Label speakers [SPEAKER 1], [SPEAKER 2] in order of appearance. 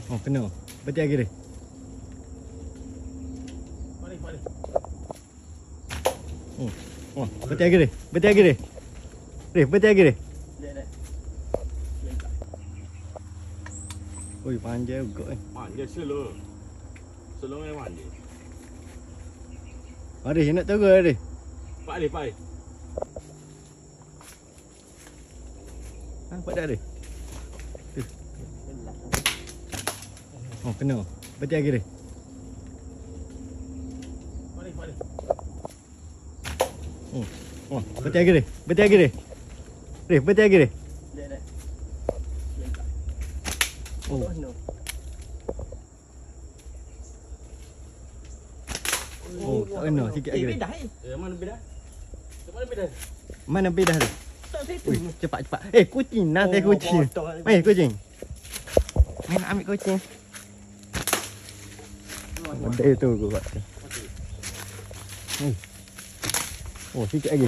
[SPEAKER 1] Oh, kena. Berarti lagi dia.
[SPEAKER 2] Balik.
[SPEAKER 1] Oh, berarti lagi dia. Berarti lagi dia. Berarti lagi dia.
[SPEAKER 2] Lihat.
[SPEAKER 1] Oi, panjang juga ni.
[SPEAKER 2] Panjang slow. Slow yang panjang.
[SPEAKER 1] Mari nak turun ada.
[SPEAKER 2] Pak Ali.
[SPEAKER 1] Nampak dah ada. Oh, kena. Berarti lagi dia.
[SPEAKER 2] Balik.
[SPEAKER 1] Oh, berarti lagi dia. Berarti lagi dia. Berarti lagi dia.
[SPEAKER 2] Lihat.
[SPEAKER 1] Oh,
[SPEAKER 2] no.
[SPEAKER 1] oh, tak kena. Sikit lagi dia.
[SPEAKER 2] Bedah mana bedah? Mana bedah?
[SPEAKER 1] Mana bedah dia?
[SPEAKER 2] Tak situ.
[SPEAKER 1] Ui, cepat. Kucing. Nanti kucing. Main kucing. Main nak ambil kucing. Ada tu aku buat. Oh, sikit lagi.